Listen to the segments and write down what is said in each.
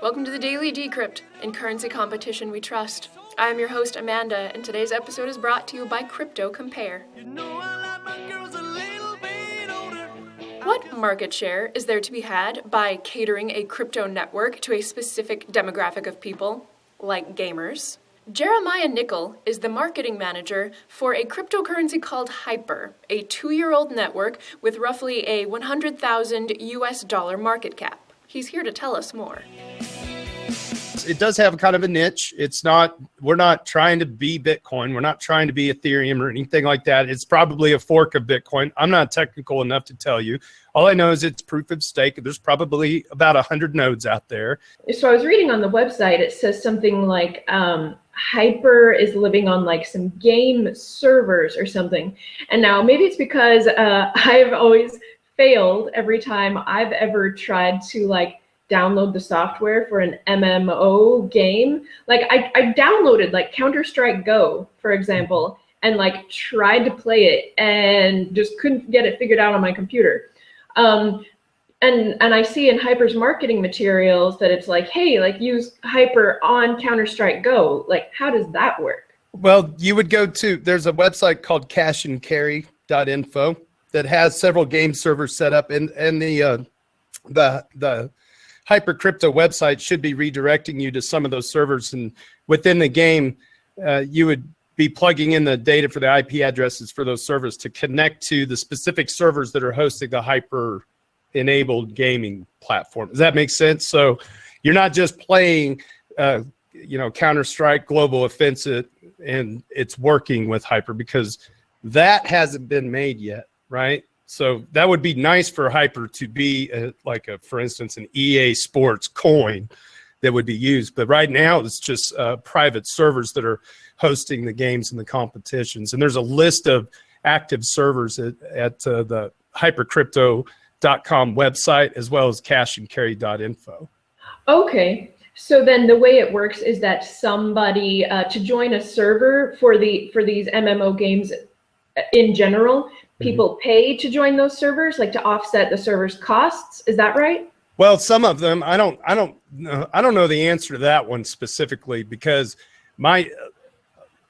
Welcome to the Daily Decrypt, in currency competition we trust. I am your host, Amanda, and today's episode is brought to you by Crypto Compare. What market share is there to be had by catering a crypto network to a specific demographic of people, like gamers? Jeremiah Nickel is the marketing manager for a cryptocurrency called Hyper, a 2-year-old network with roughly a $100,000 market cap. He's here to tell us more. It does have kind of a niche. We're not trying to be Bitcoin. We're not trying to be Ethereum or anything like that. It's probably a fork of Bitcoin. I'm not technical enough to tell you. All I know is it's proof of stake. There's probably about 100 nodes out there. So I was reading on the website, it says something like Hyper is living on like some game servers or something. And now maybe it's because I've always failed every time I've ever tried to like download the software for an MMO game. Like I downloaded like Counter-Strike Go, for example, and like tried to play it and just couldn't get it figured out on my computer. And I see in Hyper's marketing materials that it's like, hey, like use Hyper on Counter-Strike Go. Like, how does that work? Well, you would there's a website called cashandcarry.info that has several game servers set up, and the Hyper Crypto website should be redirecting you to some of those servers, and within the game, you would be plugging in the data for the IP addresses for those servers to connect to the specific servers that are hosting the Hyper-enabled gaming platform. Does that make sense? So you're not just playing, Counter-Strike Global Offensive, and it's working with Hyper, because that hasn't been made yet. Right? So that would be nice for Hyper to be for instance, an EA Sports coin that would be used. But right now it's just private servers that are hosting the games and the competitions. And there's a list of active servers at the hypercrypto.com website, as well as cashandcarry.info. Okay. So then the way it works is that somebody to join a server for these MMO games in general, people pay to join those servers, like to offset the server's costs. Is that right? Well, some of them, I don't know the answer to that one specifically, because I'm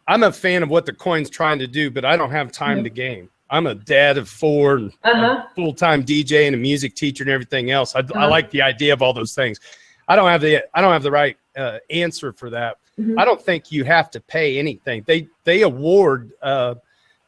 a fan of what the coin's trying to do, but I don't have time to game. I'm a dad of 4, and a full-time DJ and a music teacher and everything else. I like the idea of all those things. I don't have the right answer for that. I don't think you have to pay anything. They award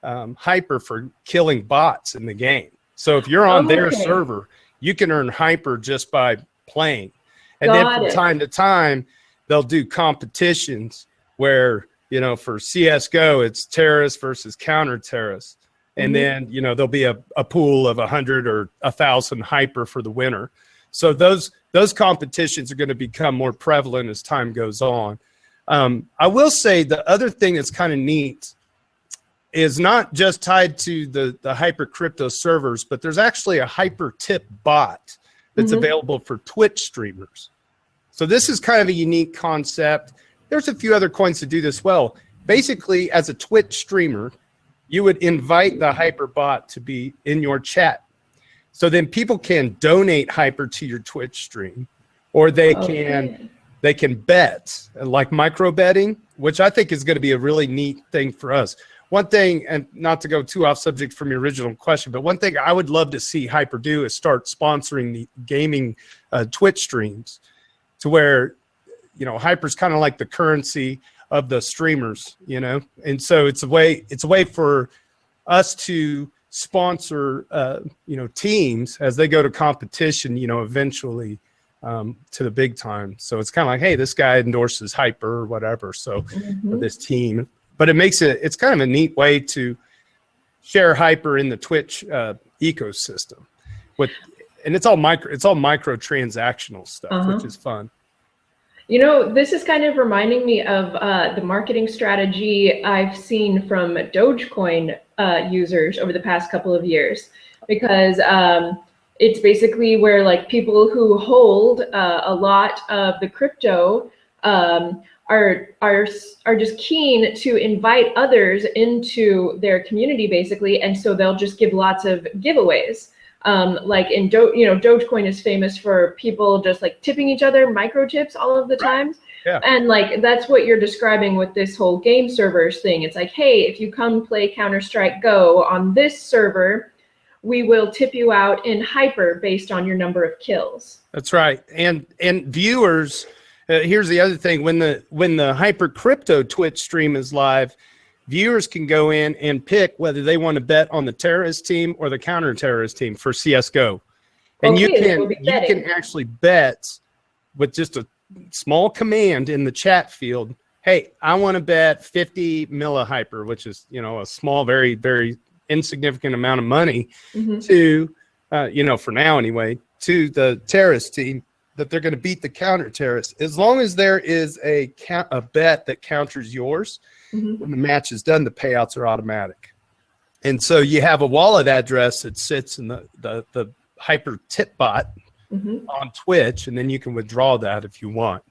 Hyper for killing bots in the game. So if you're on their server, you can earn Hyper just by playing. And then from time to time, they'll do competitions where, for CSGO, it's terrorists versus counter-terrorists. And then, there'll be a pool of 100 or 1,000 Hyper for the winner. So those competitions are going to become more prevalent as time goes on. I will say the other thing that's kind of neat is not just tied to the Hyper Crypto servers, but there's actually a Hyper Tip bot that's available for Twitch streamers. So this is kind of a unique concept. There's a few other coins that do this well. Basically, as a Twitch streamer, you would invite the Hyper bot to be in your chat. So then people can donate Hyper to your Twitch stream, or they can bet, like micro betting, which I think is going to be a really neat thing for us. One thing, and not to go too off subject from your original question, but one thing I would love to see Hyper do is start sponsoring the gaming Twitch streams, to where, Hyper's kind of like the currency of the streamers, and so it's a way for us to sponsor, teams as they go to competition, eventually to the big time. So it's kind of like, hey, this guy endorses Hyper or whatever, so for this team. But it's kind of a neat way to share Hyper in the Twitch ecosystem. And it's all micro transactional stuff, which is fun. This is kind of reminding me of the marketing strategy I've seen from Dogecoin users over the past couple of years, because it's basically where like people who hold a lot of the crypto are just keen to invite others into their community, basically, and so they'll just give lots of giveaways. Like in Dogecoin is famous for people just like tipping each other microchips all of the time. Yeah. And like that's what you're describing with this whole game servers thing. It's like, hey, if you come play Counter-Strike Go on this server, we will tip you out in hyper based on your number of kills. That's right. And viewers, here's the other thing: when the hyper crypto Twitch stream is live, viewers can go in and pick whether they want to bet on the terrorist team or the counter-terrorist team for CS:GO. And you can actually bet with just a small command in the chat field. Hey, I want to bet 50 millihyper, which is, a small, very, very insignificant amount of money to, for now anyway, to the terrorist team that they're going to beat the counter-terrorists. As long as there is a bet that counters yours, when the match is done, the payouts are automatic. And so you have a wallet address that sits in the hyper tip bot on Twitch, and then you can withdraw that if you want.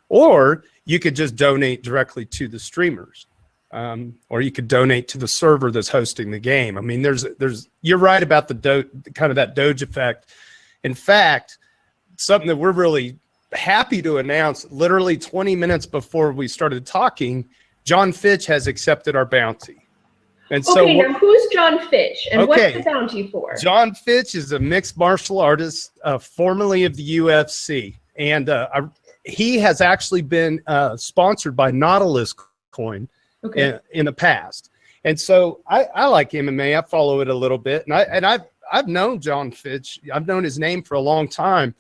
Or you could just donate directly to the streamers. Or you could donate to the server that's hosting the game. I mean, you're right about the kind of that Doge effect. In fact, something that we're really happy to announce, literally 20 minutes before we started talking, John Fitch has accepted our bounty. And so now who's John Fitch and what's the bounty for? John Fitch is a mixed martial artist, formerly of the UFC. And he has actually been sponsored by Nautilus Coin in the past. And so I like MMA. I follow it a little bit. And I've known John Fitch. I've known his name for a long time.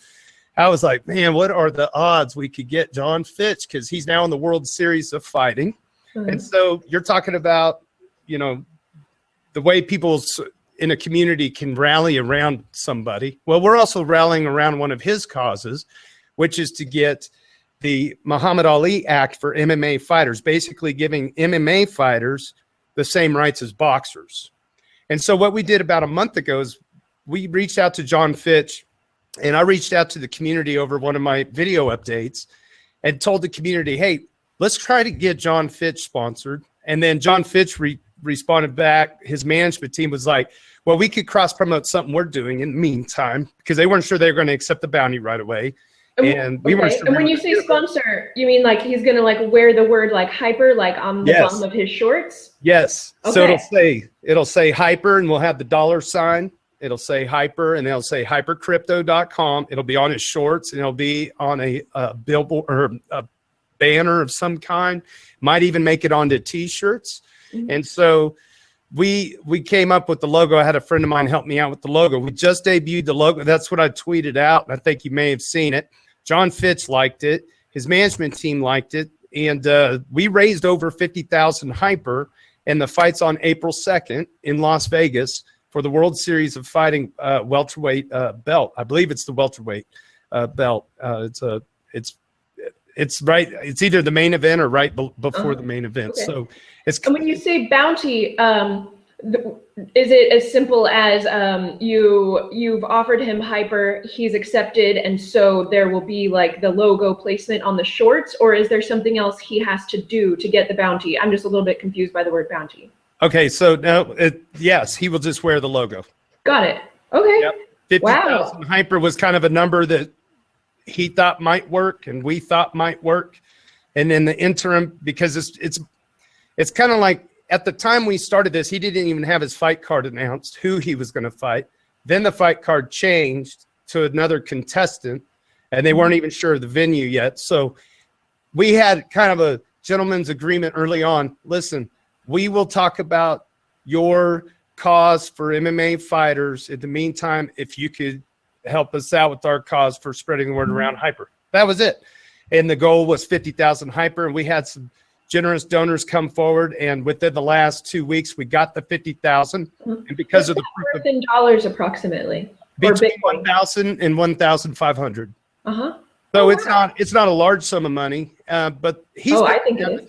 I was like, man, what are the odds we could get John Fitch? Because he's now in the World Series of Fighting. And so you're talking about, the way people in a community can rally around somebody. Well, we're also rallying around one of his causes, which is to get the Muhammad Ali Act for MMA fighters, basically giving MMA fighters the same rights as boxers. And so what we did about a month ago is we reached out to John Fitch, and I reached out to the community over one of my video updates and told the community, hey, let's try to get John Fitch sponsored. And then John Fitch responded back. His management team was like, well, we could cross promote something we're doing in the meantime, because they weren't sure they were going to accept the bounty right away. And we weren't sure. And when you say sponsor, you mean like he's going to like wear the word like hyper like on the bottom of his shorts? Yes. Okay. So it'll say hyper, and we'll have the $sign. It'll say hyper, and it'll say hypercrypto.com. It'll be on his shorts, and it'll be on a billboard or a banner of some kind. Might even make it onto T-shirts. And so we came up with the logo. I had a friend of mine help me out with the logo. We just debuted the logo. That's what I tweeted out. I think you may have seen it. John Fitch liked it. His management team liked it. And we raised over 50,000 hyper. And the fight's on April 2nd in Las Vegas for the World Series of Fighting welterweight belt. I believe it's the welterweight belt. It's right. It's either the main event or right before the main event. Okay. So it's. And when you say bounty, is it as simple as you've offered him hyper, he's accepted, and so there will be like the logo placement on the shorts, or is there something else he has to do to get the bounty? I'm just a little bit confused by the word bounty. Okay, so now, yes, he will just wear the logo. Got it. Okay. Yep. 50,000 hyper was kind of a number that he thought might work and we thought might work. And in the interim, because it's kind of like at the time we started this, he didn't even have his fight card announced, who he was going to fight. Then the fight card changed to another contestant, and they weren't even sure of the venue yet. So we had kind of a gentleman's agreement early on. Listen, we will talk about your cause for MMA fighters. In the meantime, if you could help us out with our cause for spreading the word around hyper. That was it. And the goal was 50,000 hyper. And we had some generous donors come forward. And within the last 2 weeks, we got the 50,000. And because of the proof in dollars approximately, between 1,000 and 1,500. So it's not a large sum of money, but he's. I think it is.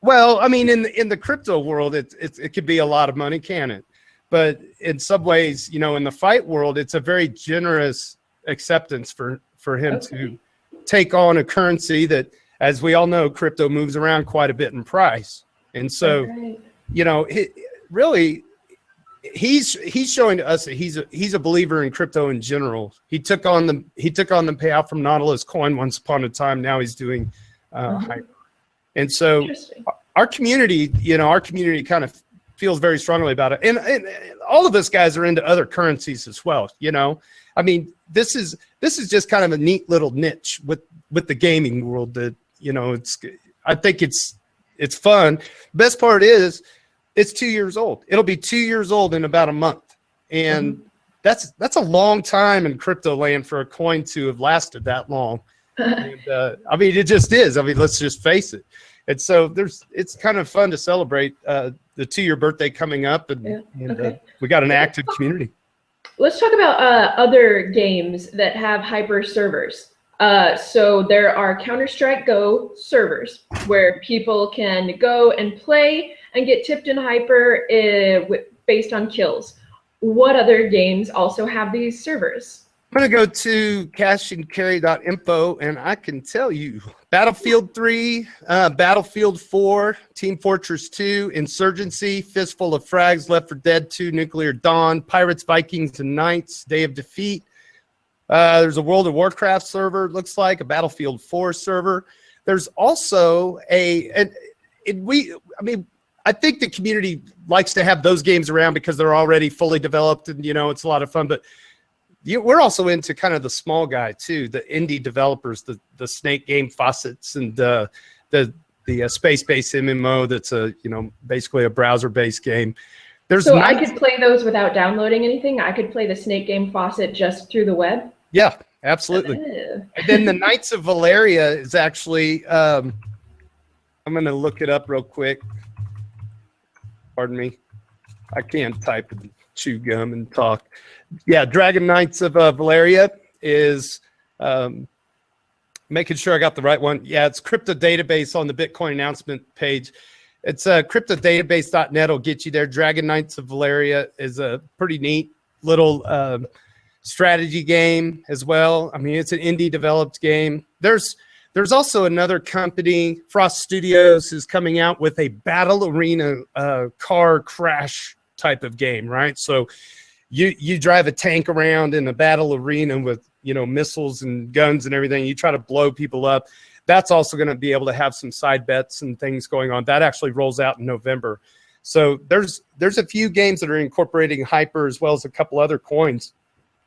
Well, I mean, in the crypto world, it could be a lot of money, can it? But in some ways, in the fight world, it's a very generous acceptance for him to take on a currency that, as we all know, crypto moves around quite a bit in price. And so, really, he's showing to us that he's a believer in crypto in general. He took on the payout from Nautilus Coin once upon a time. Now he's doing Hyper. And so our community kind of feels very strongly about it. And all of us guys are into other currencies as well. I mean, this is just kind of a neat little niche with the gaming world that, I think it's fun. Best part is it's 2 years old. It'll be 2 years old in about a month. And that's a long time in crypto land for a coin to have lasted that long. And, I mean, it just is. I mean, let's just face it. And so it's kind of fun to celebrate the 2-year birthday coming up, and we got an active community. Let's talk about other games that have Hyper servers. So there are Counter-Strike Go servers where people can go and play and get tipped in Hyper based on kills. What other games also have these servers? I'm going to go to cashandcarry.info, and I can tell you Battlefield 3, Battlefield 4, Team Fortress 2, Insurgency, Fistful of Frags, Left 4 Dead 2, Nuclear Dawn, Pirates, Vikings, and Knights, Day of Defeat. There's a World of Warcraft server, it looks like, a Battlefield 4 server. There's also I think the community likes to have those games around because they're already fully developed and, it's a lot of fun. But we're also into kind of the small guy too, the indie developers, the Snake Game Faucets, and the space-based MMO that's basically a browser-based game. I could play those without downloading anything. I could play the Snake Game Faucet just through the web. Yeah, absolutely. And then the Knights of Valeria is actually. I'm going to look it up real quick. Pardon me. I can't type and chew gum and talk. Yeah, Dragon Knights of Valeria is making sure I got the right one. Yeah, it's crypto database on the Bitcoin announcement page. It's cryptodatabase.net will get you there. Dragon Knights of Valeria is a pretty neat little strategy game as well. I mean, it's an indie developed game. There's also another company, Frost Studios, who's coming out with a battle arena car crash type of game, right? So you drive a tank around in a battle arena with, missiles and guns and everything. You try to blow people up. That's also going to be able to have some side bets and things going on. That actually rolls out in November. So there's a few games that are incorporating Hyper as well as a couple other coins.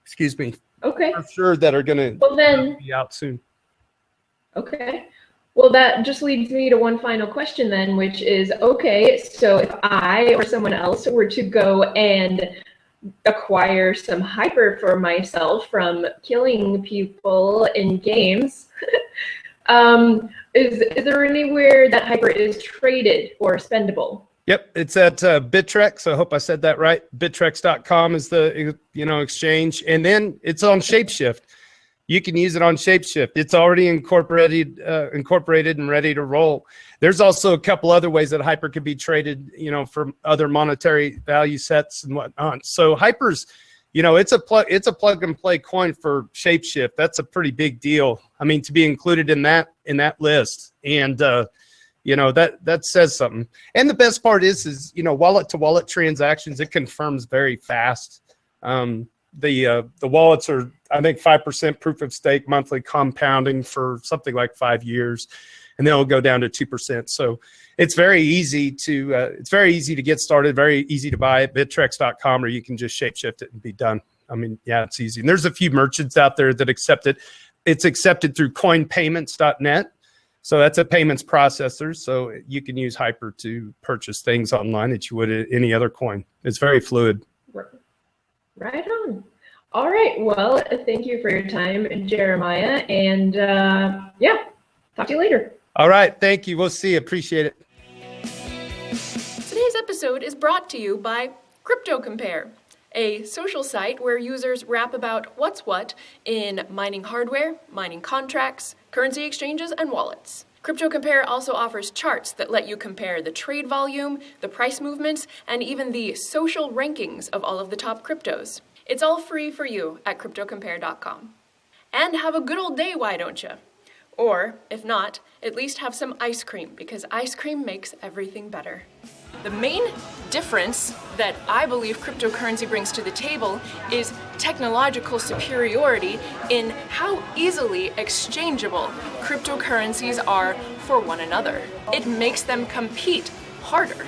Excuse me. Okay. I'm sure that are going to be out soon. Okay. Well, that just leads me to one final question then, which is, okay, so if I or someone else were to go and acquire some Hyper for myself from killing people in games, is there anywhere that Hyper is traded or spendable? Yep, it's at Bittrex. I hope I said that right. Bittrex.com is the exchange, and then it's on Shapeshift. You can use it on Shapeshift. It's already incorporated and ready to roll. There's also a couple other ways that Hyper could be traded, for other monetary value sets and whatnot. So Hyper's, it's a plug and play coin for Shapeshift. That's a pretty big deal. I mean, to be included in that list, and that says something. And the best part is wallet to wallet transactions. It confirms very fast. The wallets are, I think, 5% proof of stake monthly compounding for something like 5 years, and then it'll go down to 2%. So it's very easy to get started, very easy to buy at Bittrex.com, or you can just shapeshift it and be done. I mean, yeah, it's easy. And there's a few merchants out there that accept it. It's accepted through coinpayments.net. So that's a payments processor. So you can use Hyper to purchase things online that you would any other coin. It's very fluid. Right on. All right. Well, thank you for your time, Jeremiah. And talk to you later. All right. Thank you. We'll see you. Appreciate it. Today's episode is brought to you by Crypto Compare, a social site where users rap about what's what in mining hardware, mining contracts, currency exchanges, and wallets. Crypto Compare also offers charts that let you compare the trade volume, the price movements, and even the social rankings of all of the top cryptos. It's all free for you at cryptocompare.com. And have a good old day, why don't you? Or, if not, at least have some ice cream, because ice cream makes everything better. The main difference that I believe cryptocurrency brings to the table is technological superiority in how easily exchangeable cryptocurrencies are for one another. It makes them compete harder.